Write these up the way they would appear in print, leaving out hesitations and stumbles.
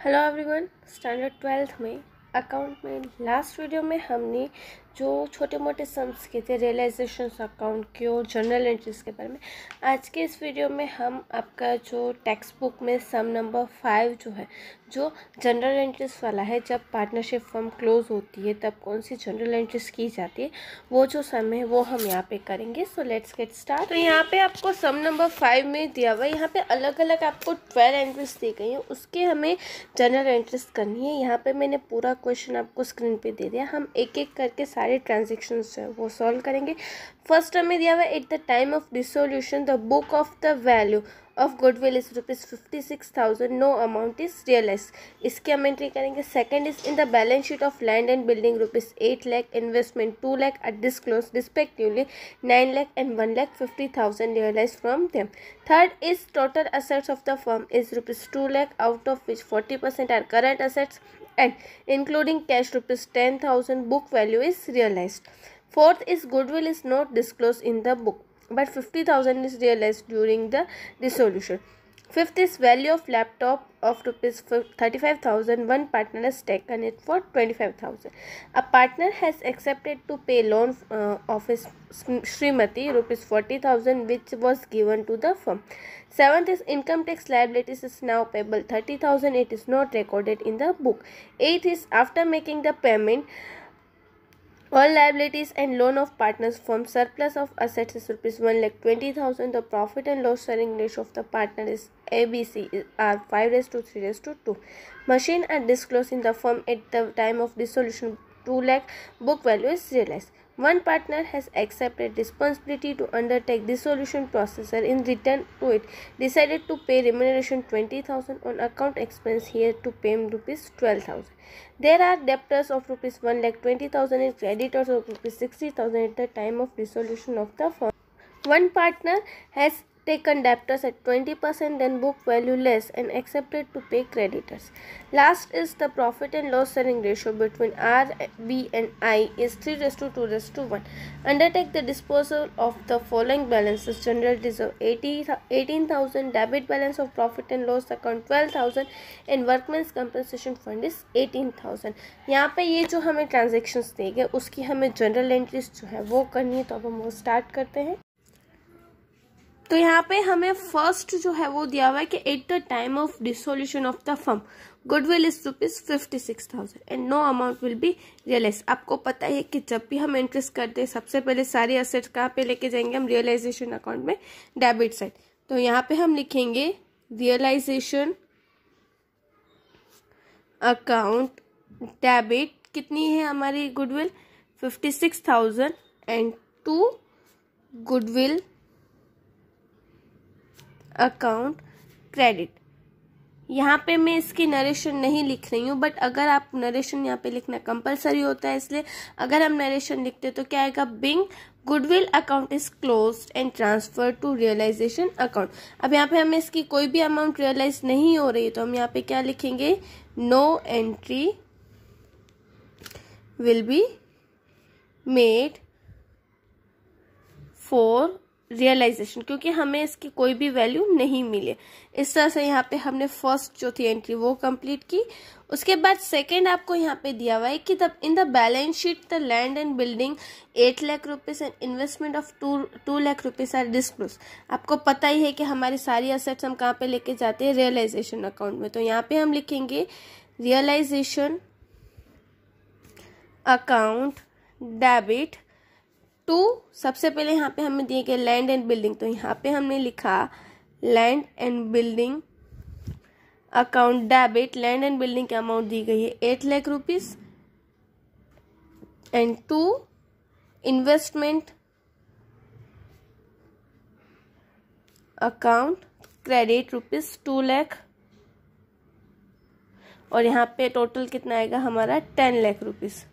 Hello everyone. Standard 12th में account में last video में हमने जो छोटे मोटे सम्स के थे रियलाइजेशन अकाउंट के और जनरल एंट्रीज के बारे में, आज के इस वीडियो में हम आपका जो टेक्स्ट बुक में सम नंबर 5 जो है, जो जनरल एंट्रीज वाला है, जब पार्टनरशिप फर्म क्लोज होती है तब कौन सी जनरल एंट्रीज की जाती है, वो जो सम है वो हम यहाँ पे करेंगे। So let's get start. तो यहाँ पे आपको सम नंबर 5 में दिया हुआ है, यहाँ पे अलग अलग आपको 12 एंट्रीज दी गई हैं, उसके हमें जनरल एंट्रीज करनी है। यहाँ पे मैंने पूरा क्वेश्चन आपको स्क्रीन पे दे दिया, हम एक एक करके सारे ट्रांजेक्शन्स जो है वो सॉल्व करेंगे। फर्स्ट हमें दिया हुआ है, at the time of dissolution the book of the value of goodwill is ₹56,000, no amount is realise. इसकी हम एंट्री करेंगे। Second is in the balance sheet of land and building ₹8 lakh, investment 2 lakh are disclose respectively, 9 lakh and 1,50,000 realise from them. Third is total assets of the firm is ₹2 lakh, out of which 40% are current assets and including cash ₹10,000 book value is realized. Fourth is goodwill is not disclosed in the book but 50,000 is realized during the dissolution. Fifth is value of laptop of ₹35,000. One partner has taken it for 25,000. A partner has accepted to pay loan of his Srimati ₹40,000 which was given to the firm. Seventh is income tax liabilities is now payable 30,000. It is not recorded in the book. Eighth is after making the payment, all liabilities and loan of partners from surplus of assets is ₹1,20,000. The profit and loss sharing ratio of the partner is ABC are 5:3:2. Machine are disclosed in the firm at the time of dissolution. 2 lakh book value is realized. One partner has accepted responsibility to undertake dissolution procedure. In return to it, decided to pay remuneration 20,000 on account expense here to pay ₹12,000. There are debtors of ₹1,20,000 and creditors of ₹60,000 at the time of dissolution of the firm. One partner has taken debtors at 20% then book value less and accepted to pay creditors. Last is the profit and loss sharing ratio between R, B and I is 3:2:1. Undertake the disposal of the following balances: general reserve 18,000, debit balance of profit and loss account 12,000 and workmen's compensation fund is 18,000. यहाँ पे ये जो हमें transactions दिए गए उसकी हमें general entries जो है वो करनी है, तो अब हम वो स्टार्ट करते हैं। तो यहाँ पे हमें फर्स्ट जो है वो दिया हुआ है कि at the time of dissolution of the firm goodwill is ₹56,000 and no amount will be realise. आपको पता है कि जब भी हम एंट्रीज करते हैं सबसे पहले सारी असेट्स कहाँ पे लेके जाएंगे हम, रियलाइजेशन अकाउंट में, डेबिट साइड। तो यहाँ पे हम लिखेंगे रियलाइजेशन अकाउंट डेबिट, कितनी है हमारी goodwill 56,000 and to goodwill account credit. यहाँ पे मैं इसकी नरेशन नहीं लिख रही हूँ, बट अगर आप नरेशन यहाँ पे लिखना कंपलसरी होता है, इसलिए अगर हम नरेशन लिखते तो क्या आएगा, being goodwill account is closed and transfer to realisation account. अब यहाँ पे हमें इसकी कोई भी अमाउंट रियलाइज नहीं हो रही है तो हम यहाँ पे क्या लिखेंगे, no entry will be made for realisation, क्योंकि हमें इसकी कोई भी वैल्यू नहीं मिली। इस तरह से यहाँ पे हमने फर्स्ट जो थी एंट्री वो कंप्लीट की। उसके बाद सेकंड आपको यहाँ पे दिया हुआ है कि तब in the balance sheet the land and building 8 lakh rupees and investment of 2 lakh rupees are disclose. आपको पता ही है कि हमारी सारी असेट्स हम कहाँ पे लेके जाते हैं, रियलाइजेशन अकाउंट में। तो यहाँ पे हम लिखेंगे रियलाइजेशन अकाउंट डेबिट टू, सबसे पहले यहाँ पे हमें दिए गए लैंड एंड बिल्डिंग, तो यहाँ पे हमने लिखा land and building account debit. Land and building की अमाउंट दी गई है 8 lakh rupees and to investment account credit ₹2 lakh, और यहाँ पे टोटल कितना आएगा हमारा 10 लाख रुपीज।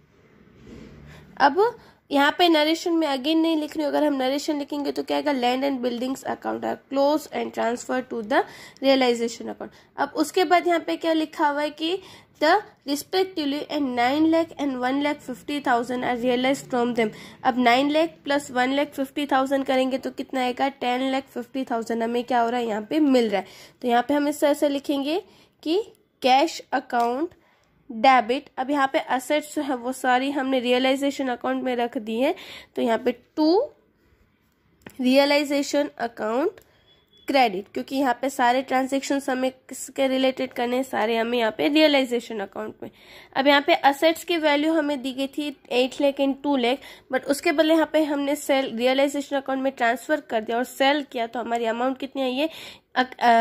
अब यहाँ पे नरेशन में अगेन नहीं लिख रही हूँ, अगर हम नरेशन लिखेंगे तो क्या आएगा, land and buildings account are close and transfer to the realisation account. अब उसके बाद यहाँ पे क्या लिखा हुआ है कि the respectively and 9 lakh and 1,50,000 are realise from them. अब 9 लाख प्लस 1,50,000 करेंगे तो कितना आएगा, 10,50,000 हमें क्या हो रहा है यहाँ पे मिल रहा है। तो यहाँ पे हम इस तरह से लिखेंगे कि कैश अकाउंट डेबिट। अब यहाँ पे असेट्स जो है वो सारी हमने रियलाइजेशन अकाउंट में रख दी है, तो यहाँ पे टू रियलाइजेशन अकाउंट क्रेडिट, क्योंकि यहाँ पे सारे ट्रांजेक्शन्स हमें किसके रिलेटेड करने हैं, सारे हमें यहाँ पे रियलाइजेशन अकाउंट में। अब यहाँ पे असेट्स की वैल्यू हमें दी गई थी 8 लाख एंड 2 लाख, बट उसके बदले यहाँ पे हमने सेल रियलाइजेशन अकाउंट में ट्रांसफर कर दिया और सेल किया, तो हमारी अमाउंट कितनी आई है,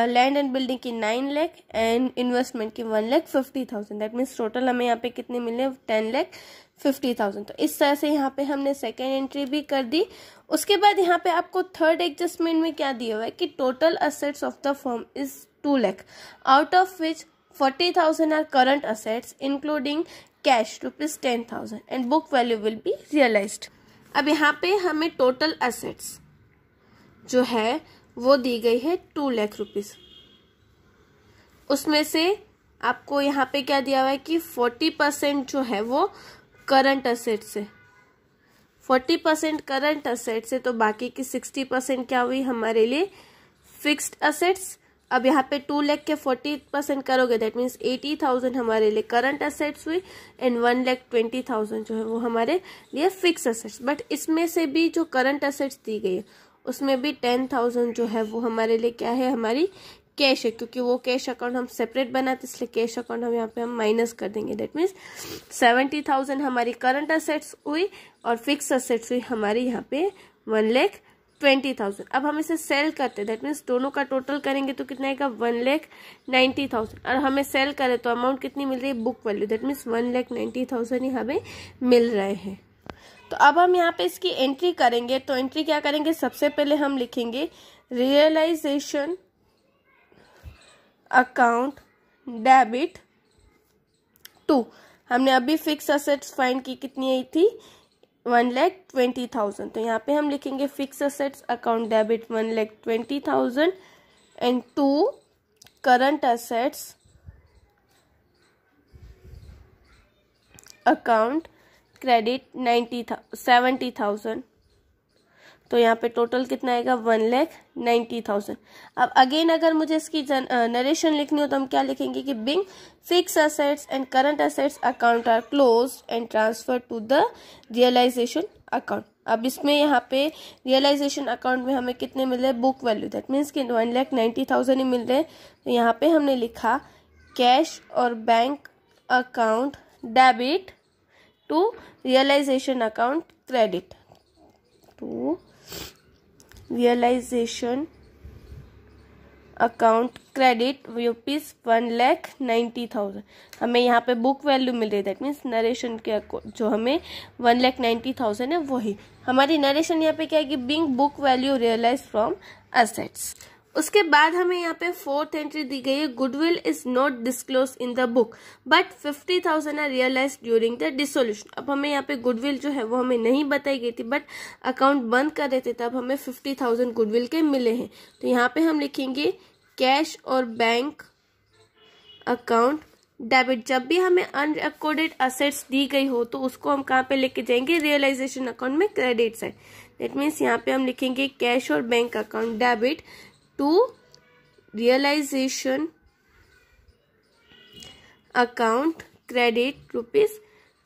लैंड एंड बिल्डिंग की 9 लाख एंड इन्वेस्टमेंट की 1,50,000। दैट मीन्स टोटल हमें यहाँ पे कितने मिले, 10,50,000। तो इस तरह से यहाँ पे हमने सेकेंड एंट्री भी कर दी। उसके बाद यहाँ पे आपको थर्ड एडजस्टमेंट में क्या दिया हुआ है कि total assets of the firm is 2 lakh, out of which 40,000 are current assets including cash ₹10,000 and book value will be realised. अब यहाँ पे हमें टोटल असेट्स जो है वो दी गई है 2 लाख रुपीज। उसमें से आपको यहाँ पे क्या दिया हुआ है कि 40% जो है वो करंट असेट से, 40% करंट असेट से, तो बाकी की 60% क्या हुई हमारे लिए फिक्स्ड असेट्स। अब यहाँ पे 2 लाख के 40% करोगे, दैट मीन्स 80,000 हमारे लिए करंट असेट्स हुई एंड 1,20,000 जो है वो हमारे लिए फिक्स असेट्स। बट इसमें से भी जो करंट असेट्स दी गई है उसमें भी 10,000 जो है वो हमारे लिए क्या है, हमारी कैश है, क्योंकि वो कैश अकाउंट हम सेपरेट बनाते इसलिए कैश अकाउंट हम यहाँ पे हम माइनस कर देंगे। दैट मीन्स 70,000 हमारी करंट असेट्स हुई और फिक्स असेट्स हुई हमारी यहाँ पे 1,20,000। अब हम इसे सेल करते हैं, दैट मीन्स दोनों का टोटल करेंगे तो कितना आएगा, 1,90,000। और हमें सेल करें तो अमाउंट कितनी मिल रही है, बुक वैल्यू, दैट मीन्स 1,90,000 ही हमें मिल रहे हैं। तो अब हम यहाँ पे इसकी एंट्री करेंगे, तो एंट्री क्या करेंगे, सबसे पहले हम लिखेंगे रियलाइजेशन अकाउंट डेबिट टू, हमने अभी फिक्स असेट्स फाइंड की, कितनी आई थी, 1,20,000। तो यहाँ पे हम लिखेंगे fix assets account debit 1,20,000 and to current assets account credit 70,000। तो यहाँ पे टोटल कितना आएगा, 1,90,000। अब अगेन अगर मुझे इसकी नरेशन लिखनी हो तो हम क्या लिखेंगे कि being fix assets and current assets account are closed and transfer to the realisation account. अब इसमें यहाँ पे रियलाइजेशन अकाउंट में हमें कितने मिल रहे हैं, बुक वैल्यू, दैट मीन्स कि 1,90,000 ही मिल रहे हैं। तो यहाँ पे हमने लिखा कैश और bank account debit to realisation account credit, to realisation account credit ₹1,90,000। हमें यहाँ पे बुक वैल्यू मिल रही है, दैट मीन्स नरेशन के जो हमें 1,90,000 है वही हमारी नरेशन यहाँ पे क्या है कि being book value realise from assets. उसके बाद हमें यहाँ पे फोर्थ एंट्री दी गई है, goodwill is not disclose in the book but 50,000 are realise during the dissolution. अब हमें यहाँ पे गुडविल जो है वो हमें नहीं बताई गई थी, बट अकाउंट बंद कर रहे थे तब हमें 50,000 गुडविल के मिले हैं। तो यहाँ पे हम लिखेंगे कैश और बैंक अकाउंट डेबिट। जब भी हमें अनरिकॉर्डेड असेट्स दी गई हो तो उसको हम कहाँ पे लेके जाएंगे, रियलाइजेशन अकाउंट में क्रेडिट साइड। दैट मीन्स यहाँ पे हम लिखेंगे कैश और bank account debit to realisation account credit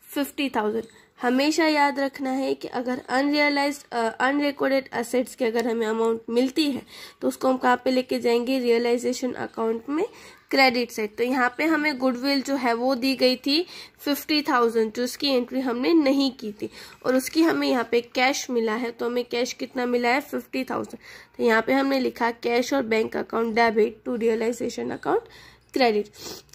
₹50,000। हमेशा याद रखना है कि अगर अनरिकॉर्डेड असेट्स की अगर हमें अमाउंट मिलती है तो उसको हम कहाँ पे लेके जाएंगे, रियलाइजेशन अकाउंट में क्रेडिट साइड। तो यहाँ पे हमें गुडविल जो है वो दी गई थी 50,000, जो उसकी एंट्री हमने नहीं की थी और उसकी हमें यहाँ पे कैश मिला है। तो हमें कैश कितना मिला है, 50,000। तो यहाँ पे हमने लिखा कैश और bank account debit to realisation account credit.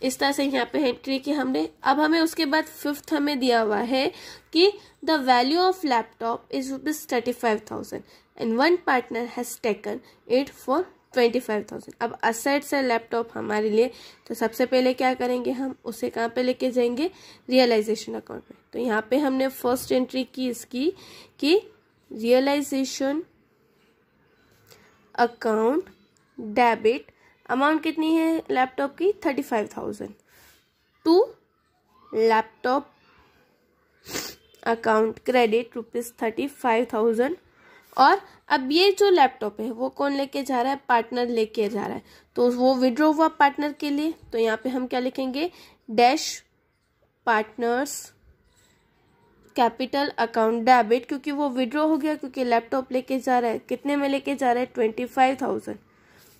इस तरह से यहाँ पे एंट्री की हमने। अब हमें उसके बाद फिफ्थ हमें दिया हुआ है कि the value of laptop is ₹35,000 and one partner has taken it for 25,000। अब असेट्स है लैपटॉप हमारे लिए, तो सबसे पहले क्या करेंगे, हम उसे कहाँ पे लेके जाएंगे, रियलाइजेशन अकाउंट में। तो यहाँ पे हमने फर्स्ट एंट्री की इसकी कि रियलाइजेशन अकाउंट डेबिट, अमाउंट कितनी है लैपटॉप की, 35,000 टू लैपटॉप अकाउंट क्रेडिट ₹35,000 और अब ये जो लैपटॉप है वो कौन लेके जा रहा है, पार्टनर लेके जा रहा है, तो वो विड्रॉ हुआ पार्टनर के लिए। तो यहाँ पे हम क्या लिखेंगे, dash partners capital account debit, क्योंकि वो विड्रॉ हो गया, क्योंकि लैपटॉप लेके जा रहा है, कितने में लेके जा रहा है, 25,000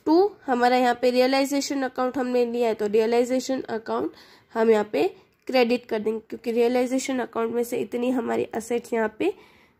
टू हमारा यहाँ पे रियलाइजेशन अकाउंट हमने लिया है, तो रियलाइजेशन अकाउंट हम यहाँ पे क्रेडिट कर देंगे, क्योंकि रियलाइजेशन अकाउंट में से इतनी हमारी असेट्स यहाँ पे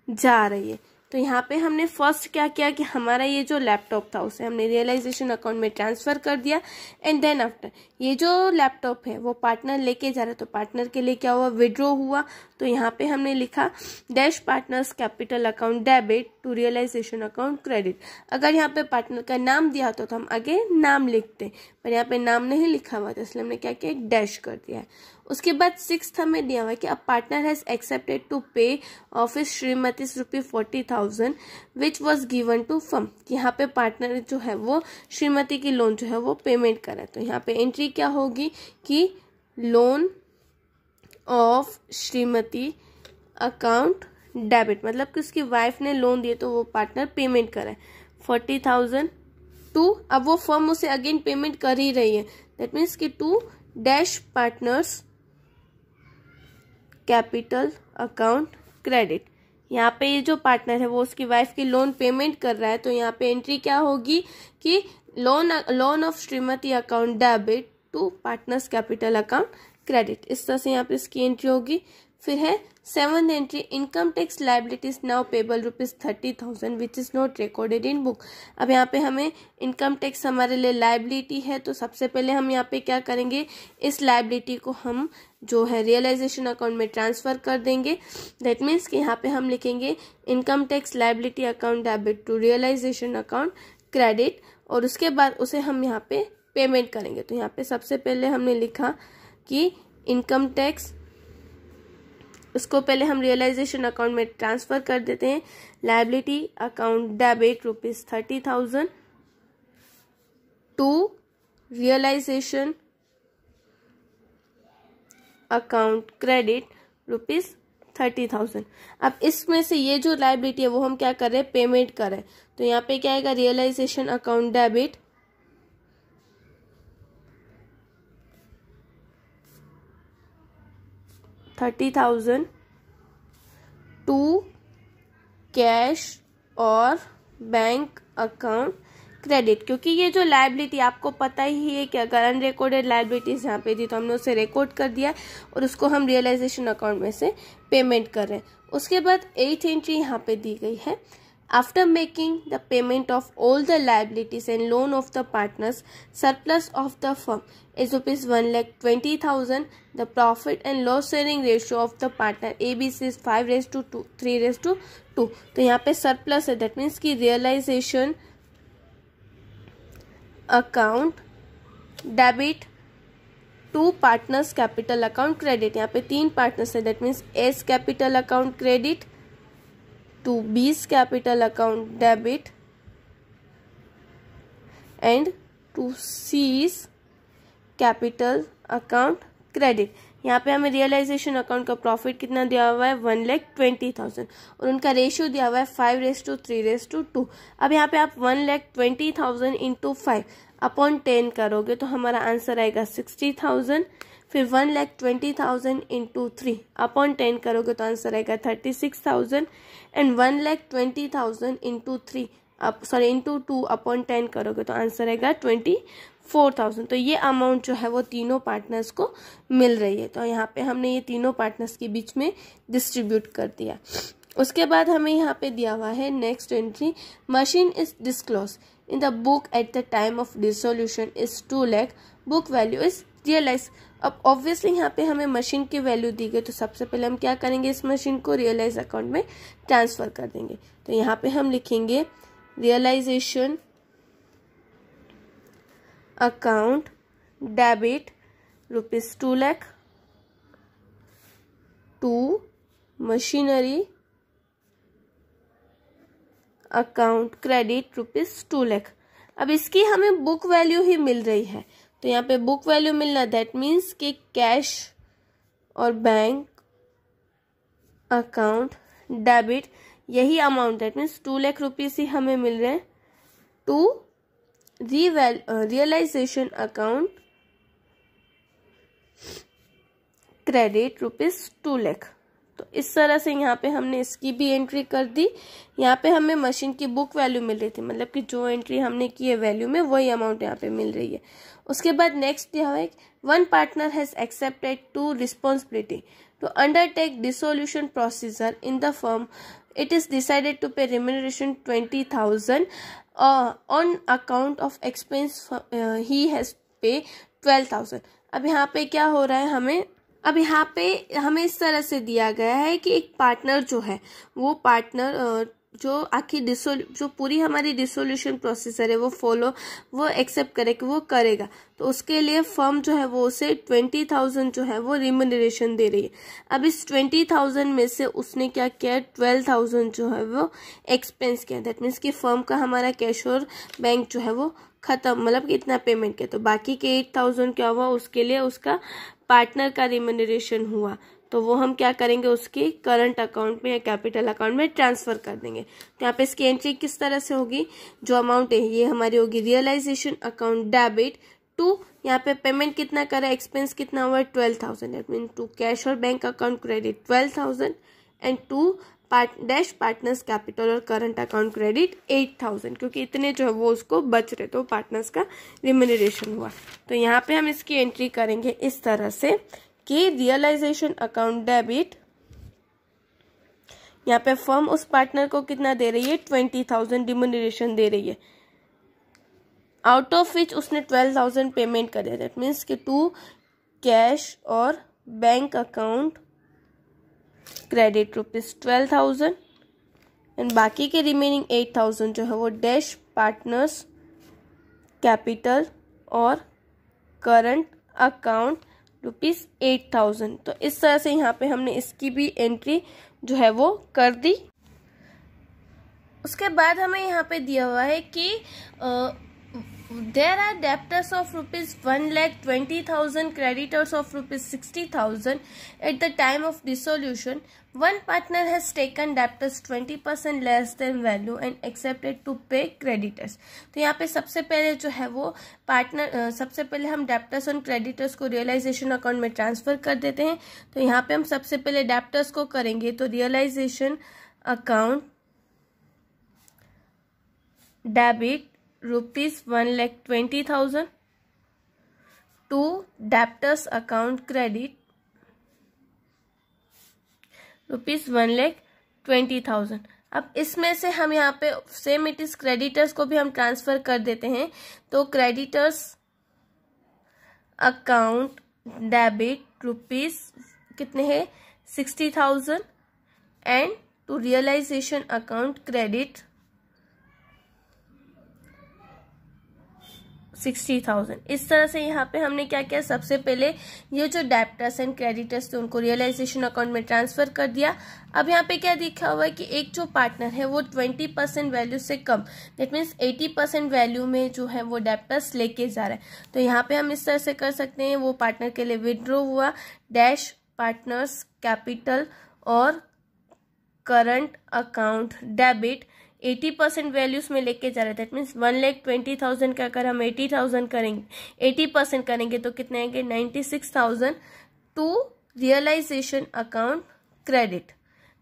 जा रही है। तो यहाँ पे हमने फर्स्ट क्या किया कि हमारा ये जो लैपटॉप था उसे हमने रियलाइजेशन अकाउंट में ट्रांसफर कर दिया, एंड देन आफ्टर ये जो लैपटॉप है वो पार्टनर लेके जा रहा है, तो पार्टनर के लिए क्या हुआ, विड्रॉ हुआ। तो यहाँ पे हमने लिखा dash partners capital account debit to realisation account credit. अगर यहाँ पे पार्टनर का नाम दिया होता तो हम आगे नाम लिखते, पर यहाँ पे नाम नहीं लिखा हुआ था, इसलिए हमने क्या किया, डैश कर दिया है। उसके बाद 6th हमें दिया हुआ है कि a partner has accepted to pay office Shrimati ₹40,000 which was given to firm. यहाँ पे पार्टनर जो है वो श्रीमती की लोन जो है वो पेमेंट करे, तो यहाँ पे एंट्री क्या होगी कि loan of Shrimati account debit, मतलब कि उसकी वाइफ ने लोन दिए तो वो पार्टनर पेमेंट करे 40,000 टू, अब वो फर्म उसे अगेन पेमेंट कर ही रही है, दैट मीन्स कि to dash partners capital account credit. यहाँ पे ये जो पार्टनर है वो उसकी वाइफ की लोन पेमेंट कर रहा है, तो यहाँ पे एंट्री क्या होगी कि loan of Shrimati account debit to partners capital account credit. इस तरह से यहाँ पे इसकी एंट्री होगी। फिर है 7th entry, income tax liabilities now payable ₹30,000 which is not recorded in book. अब यहाँ पे हमें इनकम टैक्स हमारे लिए लायबिलिटी है, तो सबसे पहले हम यहाँ पे क्या करेंगे, इस लायबिलिटी को हम जो है रियलाइजेशन अकाउंट में ट्रांसफर कर देंगे। दैट मीन्स कि यहाँ पे हम लिखेंगे income tax liability account debit to realisation account credit, और उसके बाद उसे हम यहाँ पे पेमेंट करेंगे। तो यहाँ पे सबसे पहले हमने लिखा कि इनकम टैक्स, उसको पहले हम रियलाइजेशन अकाउंट में ट्रांसफर कर देते हैं, liability account debit ₹30,000 to realisation account credit ₹30,000। अब इसमें से ये जो लायबिलिटी है वो हम क्या कर रहे हैं, पेमेंट कर रहे हैं, तो यहाँ पे क्या आएगा, realisation account debit $30,000 to cash और बैंक अकाउंट क्रेडिट। क्योंकि ये जो लायबिलिटी आपको पता ही है कि अगर अनरिकॉर्डेड लायबिलिटीज यहाँ पे थी तो हमने उसे रिकॉर्ड कर दिया और उसको हम रियलाइजेशन अकाउंट में से पेमेंट कर रहे हैं। उसके बाद 8th एंट्री यहाँ पे दी गई है, after making the payment of all the liabilities and loan of the partners, surplus of the firm is ₹1,20,000. The profit and loss sharing ratio of the partner ABC is 5:2, 3:2. तो यहाँ पे surplus है, that means कि realization account debit to partners capital account credit. यहाँ पे 3 partners है, that means A's capital account credit to B's capital account debit and to C's capital account credit. यहाँ पे हमें रियलाइजेशन अकाउंट का profit कितना दिया हुआ है, 1,20,000, और उनका रेशियो दिया हुआ है 5:3:2। अब यहाँ पे आप 1,20,000 इंटू 5 अपॉन 10 करोगे तो हमारा आंसर आएगा 60,000। फिर 1,20,000 इंटू 3 अपॉन 10 करोगे तो आंसर आएगा 36,000, एंड 1,20,000 इंटू 2 अपॉन 10 करोगे तो आंसर आएगा 24,000। तो ये अमाउंट जो है वो तीनों पार्टनर्स को मिल रही है, तो यहाँ पे हमने ये तीनों पार्टनर्स के बीच में डिस्ट्रीब्यूट कर दिया। उसके बाद हमें यहाँ पे दिया हुआ है next entry, machine is disclose in the book at the time of dissolution is 2 lakh, book value is realise. अब ऑब्वियसली यहाँ पे हमें मशीन की वैल्यू दी गई, तो सबसे पहले हम क्या करेंगे, इस मशीन को रियलाइज अकाउंट में ट्रांसफर कर देंगे। तो यहाँ पे हम लिखेंगे realisation account debit ₹2 lakh to machinery account credit ₹2 lakh. अब इसकी हमें बुक वैल्यू ही मिल रही है, तो यहाँ पे बुक वैल्यू मिलना, दैट मीन्स कि कैश और बैंक अकाउंट डेबिट, यही amount that means 2 lakh rupees ही हमें मिल रहे हैं to realisation account credit ₹2 lakh. तो इस तरह से यहाँ पे हमने इसकी भी एंट्री कर दी। यहाँ पे हमें मशीन की बुक वैल्यू मिल रही थी, मतलब कि जो एंट्री हमने की है वैल्यू में वही अमाउंट यहाँ पे मिल रही है। उसके बाद नेक्स्ट यह है, one partner has accepted to responsibility to undertake dissolution procedure in the firm. It is decided to pay remuneration 20,000 on account of expense he has pay 12,000। अब यहाँ पे क्या हो रहा है, अब यहाँ पे हमें इस तरह से दिया गया है कि एक पार्टनर जो है वो पार्टनर जो पूरी हमारी डिसोल्यूशन प्रोसीजर है वो एक्सेप्ट करे कि वो करेगा। तो उसके लिए फर्म जो है वो उसे 20,000 जो है वो रिम्यूनरेशन दे रही है। अब इस 20,000 में से उसने क्या किया, 12,000 जो है वो एक्सपेंस किया। दैट मीन्स कि फर्म का हमारा कैश और बैंक जो है वो खत्म, मतलब कि इतना पेमेंट किया। तो बाकी के 8,000 क्या हुआ, उसके लिए उसका पार्टनर का रिम्यूनरेशन हुआ। तो वो हम क्या करेंगे, उसके करंट अकाउंट में या कैपिटल अकाउंट में ट्रांसफर कर देंगे। तो यहाँ पे इसकी एंट्री किस तरह से होगी, जो अमाउंट है ये हमारी होगी रियलाइजेशन अकाउंट डेबिट टू, यहाँ पे पेमेंट कितना करा, एक्सपेंस कितना हुआ 12,000। दैट मीन टू कैश और bank account credit 12,000 and to partners capital और करंट अकाउंट क्रेडिट 8,000, क्योंकि इतने जो है वो उसको बच रहे, तो पार्टनर्स का रिम्यूनरेशन हुआ। तो यहाँ पे हम इसकी एंट्री करेंगे इस तरह से कि रियलाइजेशन अकाउंट डेबिट, यहाँ पे फर्म उस पार्टनर को कितना दे रही है, 20,000 रिम्यूनरेशन दे रही है, आउट ऑफ विच उसने 12,000 पेमेंट कर दिया। दैट मीन्स कि टू कैश और बैंक अकाउंट क्रेडिट ₹12,000 एंड बाकी के रिमेनिंग 8,000 जो है वो डैश पार्टनर्स कैपिटल और करंट अकाउंट ₹8,000। तो इस तरह से यहाँ पे हमने इसकी भी एंट्री जो है वो कर दी। उसके बाद हमें यहाँ पे दिया हुआ है कि there are debtors of ₹1,20,000, creditors of ₹60,000 at the time of dissolution. One partner has taken debtors 20% less than value and accepted to pay creditors. तो यहाँ पे सबसे पहले जो है वो सबसे पहले हम डेप्टर्स और क्रेडिटर्स को रियलाइजेशन अकाउंट में ट्रांसफर कर देते हैं। तो यहाँ पे हम सबसे पहले डेप्टर्स को करेंगे, तो realisation account debit ₹1,20,000 to debtors account credit ₹1,20,000। अब इसमें से हम यहाँ पे सेम इट इज क्रेडिटर्स को भी हम ट्रांसफर कर देते हैं। तो क्रेडिटर्स अकाउंट डेबिट रुपीज कितने हैं 60,000 and to realisation account credit 60,000। इस तरह से यहाँ पे हमने क्या किया, सबसे पहले ये जो डेप्टर्स एंड क्रेडिटर्स थे उनको रियलाइजेशन अकाउंट में ट्रांसफर कर दिया। अब यहाँ पे क्या दिखा हुआ है कि एक जो पार्टनर है वो 20% वैल्यू से कम, दैट मीन्स 80% वैल्यू में जो है वो डेप्टर्स लेके जा रहा है। तो यहाँ पे हम इस तरह से कर सकते हैं, वो पार्टनर के लिए विड्रॉ हुआ डैश पार्टनर्स कैपिटल और करंट अकाउंट डेबिट 80% वैल्यूज में लेके जा रहे हैं। दैट मीन्स 1,20,000 का अगर हम 80,000 करेंगे, 80% करेंगे तो कितने आएंगे 96,000 टू रियलाइजेशन अकाउंट क्रेडिट।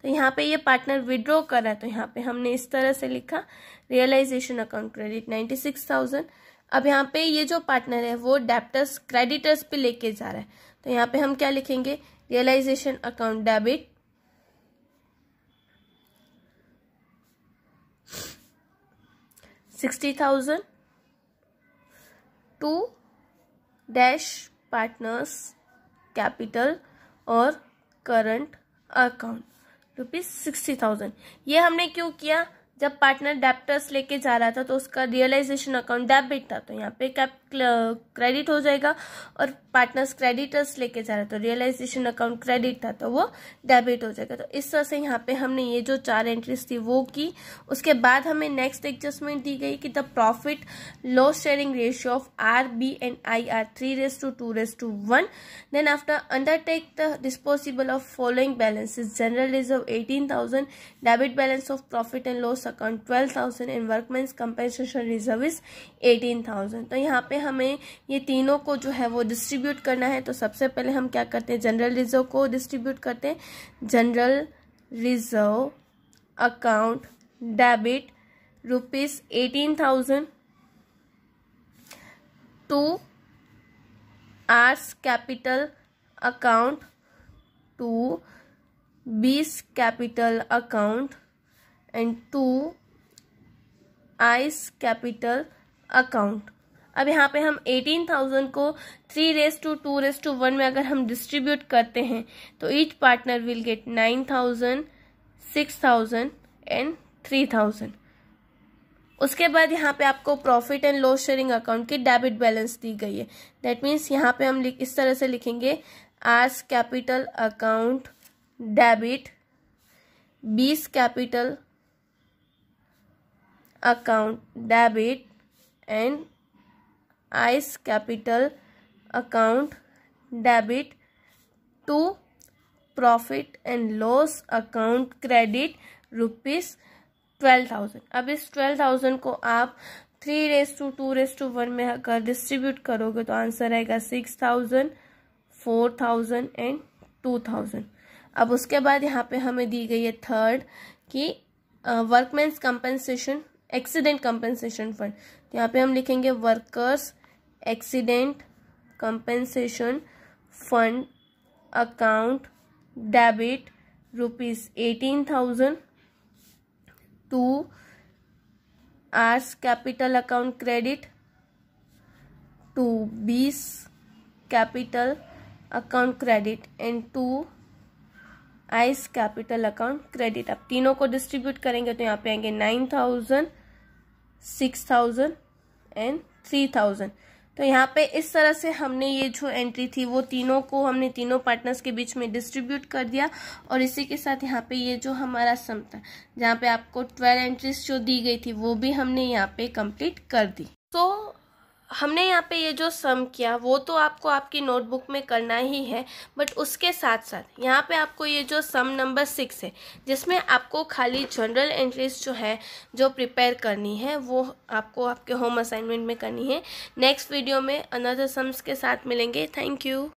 तो यहाँ पे ये पार्टनर विड्रॉ कर रहा है, तो यहाँ पे हमने इस तरह से लिखा रियलाइजेशन अकाउंट क्रेडिट 96,000। अब यहाँ पे ये जो पार्टनर है वो डेप्टर्स क्रेडिटर्स पे लेके जा रहा है, तो यहाँ पे हम क्या लिखेंगे realisation account debit 60,000 to dash partners capital और करंट अकाउंट ₹60,000। ये हमने क्यों किया, जब पार्टनर डेप्टर्स लेके जा रहा था तो उसका रियलाइजेशन अकाउंट डेबिट था, तो यहाँ पे क्रेडिट हो जाएगा और पार्टनर्स क्रेडिटर्स लेके जा रहे तो रियलाइजेशन अकाउंट क्रेडिट था तो वो डेबिट हो जाएगा। तो इस तरह से यहाँ पे हमने ये जो 4 एंट्रीज थी वो की। उसके बाद हमें नेक्स्ट एडजस्टमेंट दी गई कि the profit loss sharing ratio of R B and I are 3:2:1। Then after undertake the disposable of following balances, general reserve 18,000, debit balance of profit and loss account 12,000 and workmen's compensation reserve is 18,000। तो यहाँ पे हमें ये तीनों को जो है वो डिस्ट्रीब्यूट करना है। तो सबसे पहले हम क्या करते हैं, जनरल रिजर्व को डिस्ट्रीब्यूट करते हैं। General reserve account debit ₹18,000 to R's capital account to B's capital account and to I's capital account. अब यहाँ पे हम 18,000 को 3:2:1 में अगर हम डिस्ट्रीब्यूट करते हैं तो each partner will get 9,000, 6,000 and 3,000। उसके बाद यहाँ पे आपको profit and loss sharing account की डेबिट बैलेंस दी गई है। दैट मीन्स यहाँ पे हम इस तरह से लिखेंगे, R's capital account debit, B's capital account debit and I's capital account debit to profit and loss account credit ₹12,000। अब इस 12,000 को आप 3:2:1 में अगर डिस्ट्रीब्यूट करोगे तो आंसर आएगा 6,000, 4,000 एंड 2,000। अब उसके बाद यहाँ पे हमें दी गई है थर्ड की workman's compensation accident compensation fund. तो यहाँ पे हम लिखेंगे workers accident compensation fund account debit ₹18,000 to R's capital account credit to B's capital account credit and to I's capital account credit. अब तीनों को डिस्ट्रीब्यूट करेंगे तो यहाँ पे आएंगे 9,000, 6,000 एंड 3,000। तो यहाँ पे इस तरह से हमने ये जो एंट्री थी वो तीनों को हमने तीनों पार्टनर्स के बीच में डिस्ट्रीब्यूट कर दिया। और इसी के साथ यहाँ पे ये जो हमारा सम था जहाँ पे आपको 12 एंट्रीज जो दी गई थी वो भी हमने यहाँ पे कंप्लीट कर दी। तो हमने यहाँ पे ये जो सम किया वो तो आपको आपकी नोटबुक में करना ही है, बट उसके साथ साथ यहाँ पे आपको ये जो सम नंबर 6 है जिसमें आपको खाली जनरल एंट्रीज जो है जो प्रिपेयर करनी है वो आपको आपके होम असाइनमेंट में करनी है। नेक्स्ट वीडियो में अनदर सम्स के साथ मिलेंगे। Thank you.